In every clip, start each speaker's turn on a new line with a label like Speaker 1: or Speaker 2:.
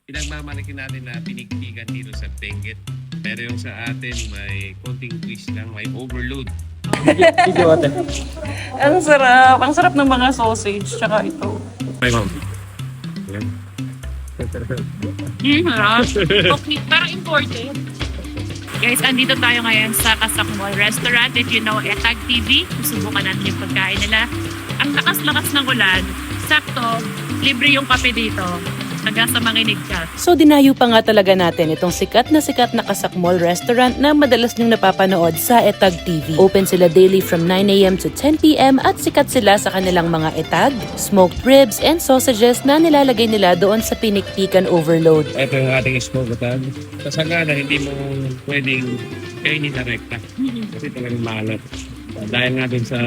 Speaker 1: pinagmamalaki natin na pinikpikan dito sa Benguet. Pero yung sa atin, may konting twist lang, may overload.
Speaker 2: Ang sarap. Ang sarap ng mga sausage. Tsaka ito.
Speaker 1: May ma'am. Yan.
Speaker 2: Sarap. Okay, parang imported. Guys, andito tayo ngayon sa Kasak Mall Restaurant. If you know Etag TV, subukan natin yung pagkain nila. Ang lakas-lakas ng ulan. Sakto, libre yung kape dito. Taga sa manginig ka.
Speaker 3: So dinayo pa nga talaga natin itong sikat na Kasak Mall Restaurant na madalas niyong napapanood sa Etag TV. Open sila daily from 9 a.m. to 10 p.m. at sikat sila sa kanilang mga etag, smoked ribs, and sausages na nilalagay nila doon sa pinikpikan overload.
Speaker 1: Ito yung ating smoke batan. Kasagana, hindi mo pwedeng kainin na rekta. Kasi talagang maalat. Dahil nga dun sa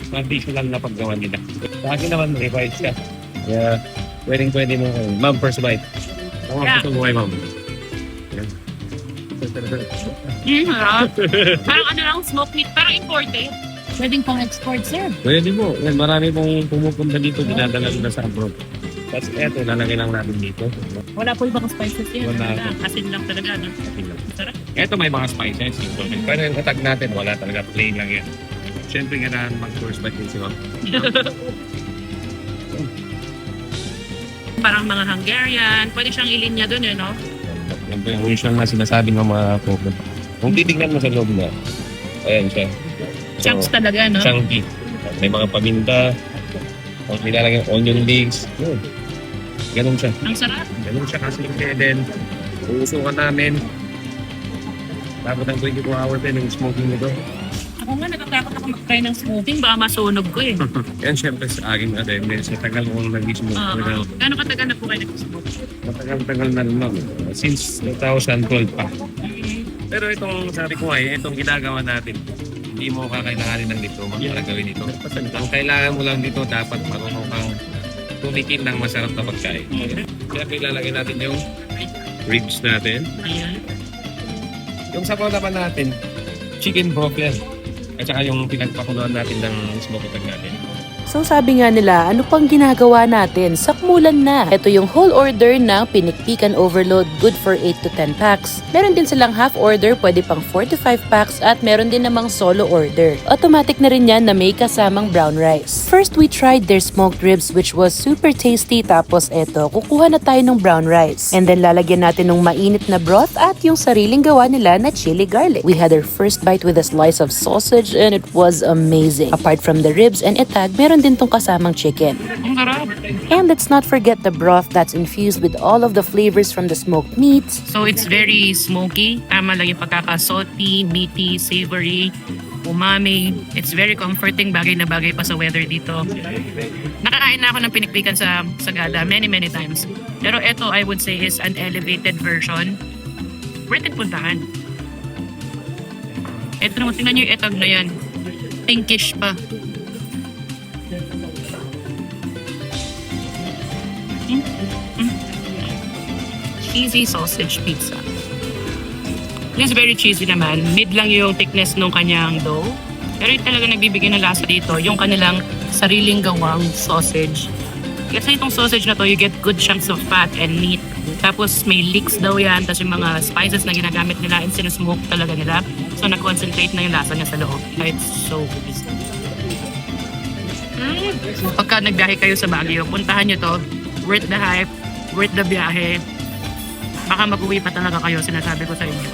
Speaker 1: traditional na paggawa nila. Sa akin naman, required siya. Kaya, pwede mo. Ma'am, first bite. Ako
Speaker 2: Yeah.
Speaker 1: gusto mo kay ma'am. Yan.
Speaker 2: Sarap. Parang ano lang, smoked meat. Parang imported. Pwedeng pang export, sir.
Speaker 1: Pwede mo. Yan, marami pong pumupunta dito, dinadala nila sa abroad. Tapos eto, lalagay lang natin dito.
Speaker 2: Wala po ibang spices yan.
Speaker 1: Wala.
Speaker 2: Asin lang talaga. No? Sarap.
Speaker 1: Eto may mga spices. Pero yung katag natin, wala talaga. Plain lang yan. Siyempre, kailangan mag-first bite din si ma'am.
Speaker 2: Parang mga Hungarian. Pwede siyang ilinya dun, no?
Speaker 1: Yan po yung usual na sinasabi ng mga cook. Kung titignan mo sa loob na, ayan siya.
Speaker 2: Chunks talaga, no?
Speaker 1: Chunky. May mga paminta. Tapos nilalagay yung onion leeks. Yun. Ganun siya.
Speaker 2: Ang sarap.
Speaker 1: Ganun siya kasi din. Uusukan namin. Tapos ng 24 hours din yung smoking nito.
Speaker 2: Ako nga, natatakot ako mag-try ng smoking. Baka masunog ko eh.
Speaker 1: Yan syempre sa akin attendance. Sa tagal kong nag-smoke.
Speaker 2: Gano'ng katagal na po kayo nag-smoke?
Speaker 1: Matagal-tagal na rin ma'am. Since 2012 pa. Pero itong sabi ko ay, itong ginagawa natin, hindi mo kakailanganin ng diploma para gawin ito. Ang kailangan mo lang dito, dapat marunong kang tumikim ng masarap na pagkain. Kaya ilalagay natin yung ribs natin.
Speaker 2: Ayan.
Speaker 1: Yung sabaw naman natin, chicken broth yan. At saka yung pinagpakuluan natin ng smoked egg natin.
Speaker 3: So sabi nga nila, ano pang ginagawa natin? Sakmulan na! Ito yung whole order ng pinikpikan overload, good for 8 to 10 packs. Meron din silang half order, pwede pang 4 to 5 packs at meron din namang solo order. Automatic na rin yan na may kasamang brown rice. First, we tried their smoked ribs which was super tasty. Tapos eto, kukuha na tayo ng brown rice. And then lalagyan natin ng mainit na broth at yung sariling gawa nila na chili garlic. We had our first bite with a slice of sausage and it was amazing. Apart from the ribs and etag, meron din tong kasamang chicken.
Speaker 2: Ang sarap.
Speaker 3: And let's not forget the broth that's infused with all of the flavors from the smoked meats.
Speaker 2: So it's very smoky. Tama lang yung pagkaka-salty, meaty, savory, umami. It's very comforting. Bagay na bagay pa sa weather dito. Nakakain na ako ng pinikpikan sa Sagada many times. Pero ito I would say is an elevated version. Worth it puntahan. Ito naman, tingnan nyo yung etag na yan. Pinkish pa. Cheesy sausage pizza. This is very cheesy naman. Mid lang yung thickness ng kanyang dough. Pero yung talaga nagbibigay ng lasa dito, yung kanilang sariling gawang sausage. Kasi itong sausage na to, you get good chunks of fat and meat. Tapos may leeks daw yan, tapos yung mga spices na ginagamit nila and sinusmoke talaga nila. So na-concentrate na yung lasa niya sa loob. It's so good. Pagka nagbiyahe kayo sa Baguio, puntahan nyo to. Worth the hype, worth the biyahe. Baka mag-uwi pa talaga kayo, sinasabi ko sa inyo.